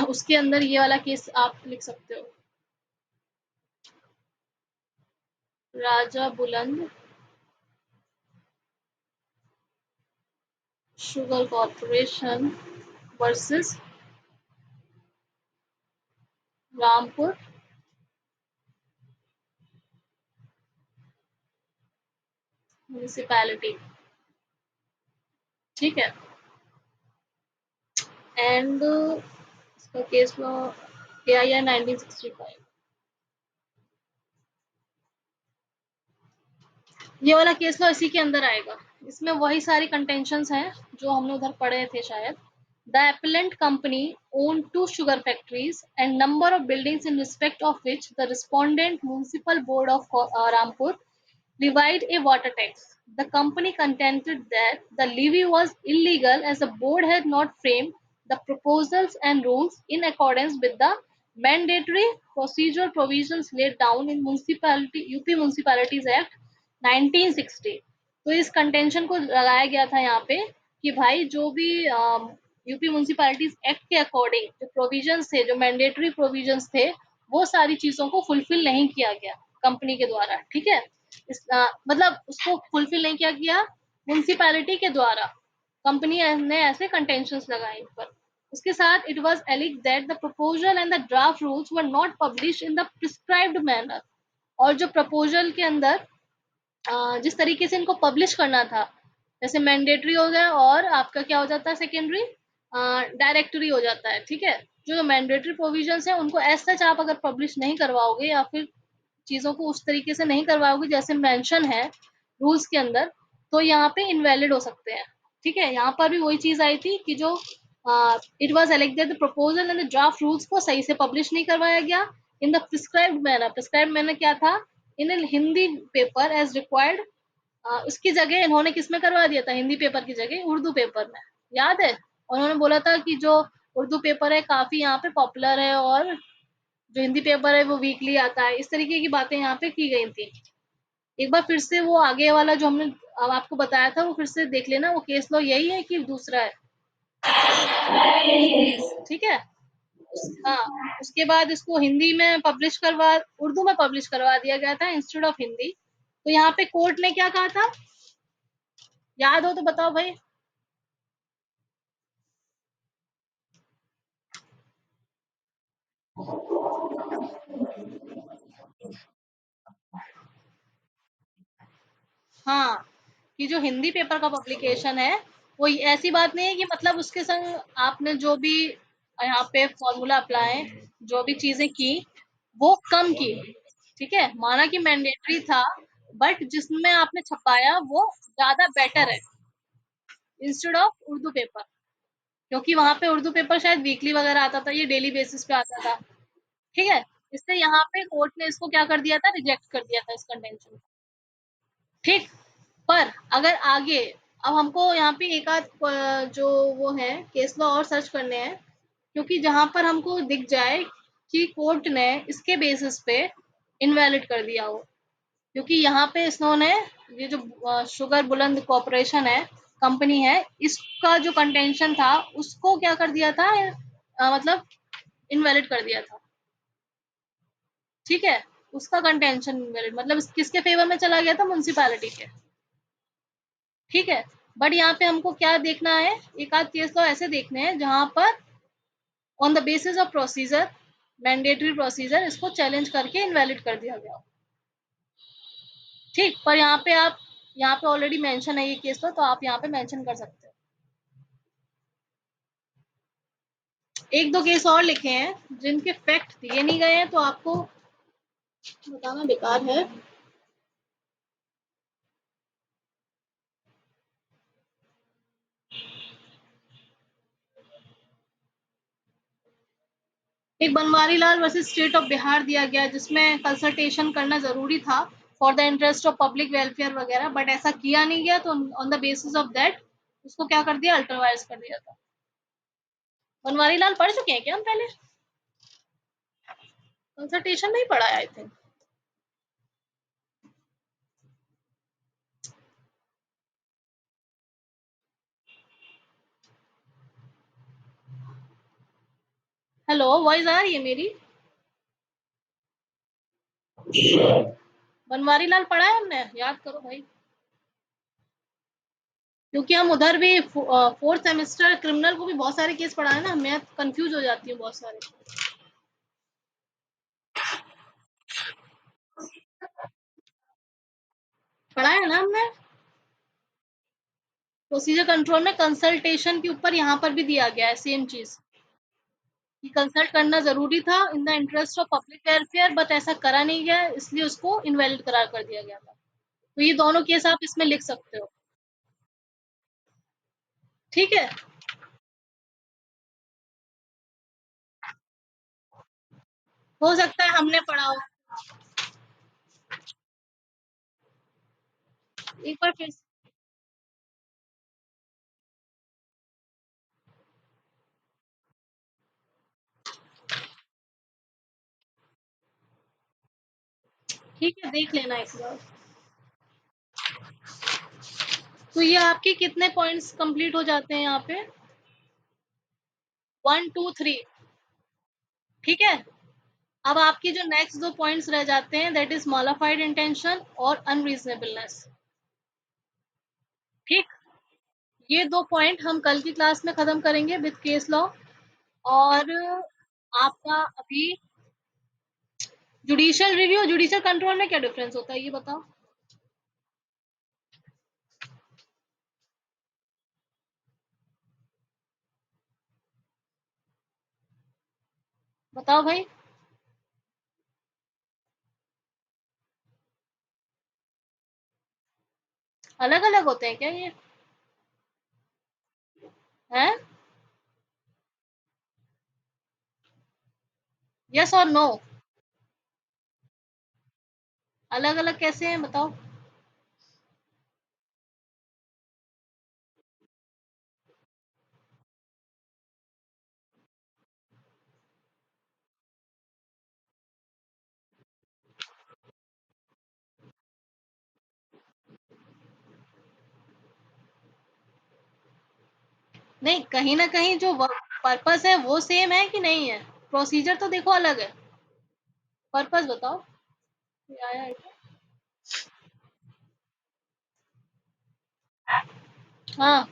उसके अंदर ये वाला केस आप लिख सकते हो। राजा बुलंद sugar corporation versus Rampur municipality, ठीक है? एंड इसका केस लॉ एआईआर 1965। ये वाला केस लॉ इसी के अंदर आएगा। इसमें वही सारी कंटेंशंस हैं जो हमने उधर पढ़े थे शायद। The appellant company owned two sugar factories and number of buildings in respect of which the respondent municipal board of Rampur levied a water tax. The company contended that the levy was illegal as the board had not framed the proposals and rules in accordance with the mandatory procedural provisions laid down in Municipality UP Municipalities Act 1960। तो इस contention को लगाया गया था यहाँ पे कि भाई जो भी यूपी म्यूनिसिपैलिटीज एक्ट के अकॉर्डिंग जो प्रोविजंस थे, जो मैंडेटरी प्रोविजंस थे, वो सारी चीज़ों को फुलफिल नहीं किया गया कंपनी के द्वारा, ठीक है? मतलब उसको फुलफिल नहीं किया गया म्युनिसिपैलिटी के द्वारा, कंपनी ने ऐसे कंटेंशंस लगाए इन पर। उसके साथ it was एलिज्ड that the proposal and the draft rules were not published in the prescribed manner. और जो प्रपोजल के अंदर जिस तरीके से इनको पब्लिश करना था, जैसे मैंडेटरी हो गया और आपका क्या हो जाता है सेकेंडरी, डायरेक्टरी हो जाता है, ठीक है? जो मैंडेटरी प्रोविजंस है उनको एज सच आप अगर पब्लिश नहीं करवाओगे या फिर चीज़ों को उस तरीके से नहीं करवाओगे जैसे मेंशन है रूल्स के अंदर, तो यहाँ पे इनवैलिड हो सकते हैं। ठीक है? यहाँ पर भी वही चीज़ आई थी कि जो it was elected the proposal and the draft rules को सही से पब्लिश नहीं करवाया गया in the prescribed manner. Prescribed manner क्या था? In a Hindi paper as required. उसकी जगह इन्होंने किसमें करवा दिया था? हिंदी पेपर की जगह उर्दू पेपर में। याद है? उन्होंने बोला था कि जो उर्दू पेपर है काफ़ी यहाँ पे पॉपुलर है और जो हिंदी पेपर है वो वीकली आता है। इस तरीके की बातें यहाँ पे की गई थी। एक बार फिर से वो आगे वाला जो हमने अब आपको बताया था वो फिर से देख लेना, वो केस लॉ यही है कि दूसरा है? ठीक है? हाँ, उसके बाद इसको हिंदी में पब्लिश करवा उर्दू में पब्लिश करवा दिया गया था इंस्टेड ऑफ हिंदी। तो यहाँ पे कोर्ट ने क्या कहा था? याद हो तो बताओ भाई? हाँ, कि जो हिंदी पेपर का पब्लिकेशन है, वो ऐसी बात नहीं है कि मतलब उसके संग आपने जो भी यहाँ पे फॉर्मूला अप्लाई, जो भी चीज़ें की, वो कम की। ठीक है? माना कि मैंडेटरी था, बट जिसमें आपने छपाया वो ज़्यादा बेटर है, इंस्टेड ऑफ उर्दू पेपर। क्योंकि वहाँ पे उर्दू पेपर शायद वीकली वगैरह आता था, ये डेली बेसिस पे आता था। ठीक है? इसलिए यहाँ पे कोर्ट ने इसको क्या कर दिया था? रिजेक्ट कर दिया था इस कंटेंशन को। ठीक? पर अगर आगे अब हमको यहाँ पे एक आध जो वो है केस लॉ और सर्च करने हैं, क्योंकि जहाँ पर हमको दिख जाए कि कोर्ट ने इसके बेसिस पे इनवैलिड कर दिया हो, क्योंकि यहाँ पे इन्होंने ये जो शुगर बुलंद कॉरपोरेशन है, कंपनी है, इसका जो कंटेंशन था उसको क्या कर दिया था, मतलब इनवैलिड कर दिया था। ठीक है? उसका कंटेंशन इनवैलिड मतलब किसके फेवर में चला गया था? म्युनिसिपैलिटी के। ठीक है? बट यहाँ पे हमको क्या देखना है? एक आध केस तो ऐसे देखने हैं जहाँ पर on the basis of procedure, mandatory procedure इसको चैलेंज करके इनवैलिड कर दिया गया। ठीक? पर यहाँ पे आप यहाँ पे ऑलरेडी मेंशन है ये केस तो आप यहाँ पे मेंशन कर सकते हो। एक दो केस और लिखे हैं जिनके फैक्ट दिए नहीं गए हैं तो आपको बताना बेकार है। एक Banwari Lal versus state of Bihar दिया गया जिसमें कंसल्टेशन करना जरूरी था for the interest of public welfare वगैरह, बट ऐसा किया नहीं गया तो on the basis of that उसको क्या कर दिया? अल्टरवाइज कर दिया था। बनवारी लाल पढ़ चुके हैं क्या हम पहले? कंसल्टेशन नहीं पढ़ा है आई थिंक। हेलो, वॉइस आ रही है मेरी? बनवारी लाल पढ़ा है हमने? याद करो भाई, क्योंकि हम उधर भी फोर्थ सेमेस्टर क्रिमिनल को भी बहुत सारे केस पढ़ा है ना, मैं कंफ्यूज हो जाती हूँ बहुत सारे। पढ़ा है ना हमने? प्रोसीजर कंट्रोल में कंसल्टेशन के ऊपर यहाँ पर भी दिया गया है सेम चीज, कि कंसल्ट करना जरूरी था in the interest of public welfare, but ऐसा करा नहीं गया इसलिए उसको इनवैलिड करार कर दिया गया था। तो ये दोनों केस आप इसमें लिख सकते हो। ठीक है? हो सकता है हमने पढ़ा हो। एक बार फिर ठीक है, देख लेना एक बार। तो ये आपके कितने पॉइंट्स कंप्लीट हो जाते हैं यहाँ पे? 1 2 3। ठीक है? अब आपके जो नेक्स्ट दो पॉइंट्स रह जाते हैं दैट इज मॉडिफाइड इंटेंशन और अनरीजनेबलनेस। ठीक? ये दो पॉइंट हम कल की क्लास में खत्म करेंगे विद केस लॉ। और आपका अभी जुडिशियल रिव्यू जुडिशियल कंट्रोल में क्या डिफरेंस होता है ये बताओ? बताओ भाई। अलग अलग होते हैं क्या ये? हैं? यस और नो? अलग अलग कैसे हैं बताओ? नहीं, कहीं ना कहीं जो पर्पस है वो सेम है कि नहीं है? प्रोसीजर तो देखो अलग है। पर्पस बताओ। ये आया है क्या? हाँ।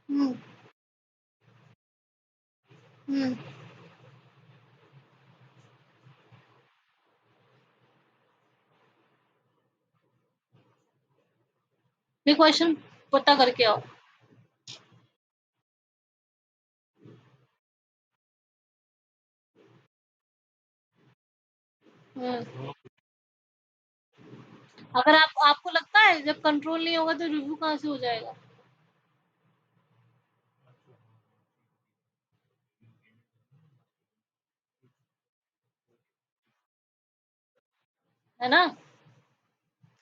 हम्म। हम्म। ये क्वेश्चन पता करके आओ। हम्म। अगर आपको लगता है जब कंट्रोल नहीं होगा तो रिव्यू कहाँ से हो जाएगा? है ना?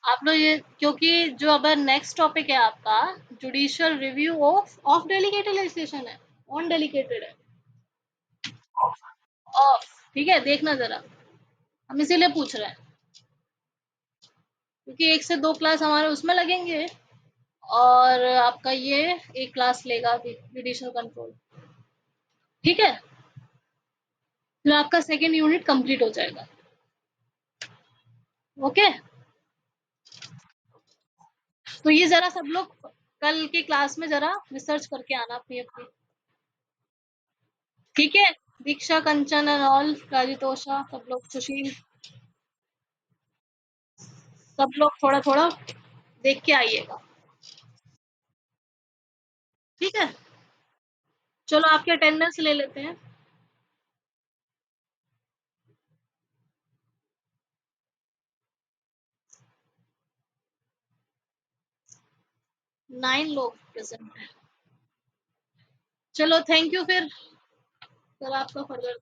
आप लोग ये, क्योंकि जो अब नेक्स्ट टॉपिक है आपका, judicial review of delegated legislation है, ऑन डेलीगेटेड है। ऑफ। ठीक है, देखना जरा। हम इसीलिए पूछ रहे हैं क्योंकि 1 से 2 क्लास हमारे उसमें लगेंगे, और आपका ये एक क्लास लेगा अभी जुडिशियल कंट्रोल। ठीक है, फिर आपका सेकेंड यूनिट कंप्लीट हो जाएगा। ओके। तो ये जरा सब लोग कल की क्लास में जरा रिसर्च करके आना अपनी अपनी। ठीक है। दीक्षा, कंचन एंड ऑल, राजितोषा, सब लोग, सुशील, सब लोग थोड़ा थोड़ा देख के आइएगा। ठीक है। चलो आपके अटेंडेंस ले लेते हैं। 9 लोग प्रेजेंट हैं। चलो थैंक यू फिर। आपका फर्दर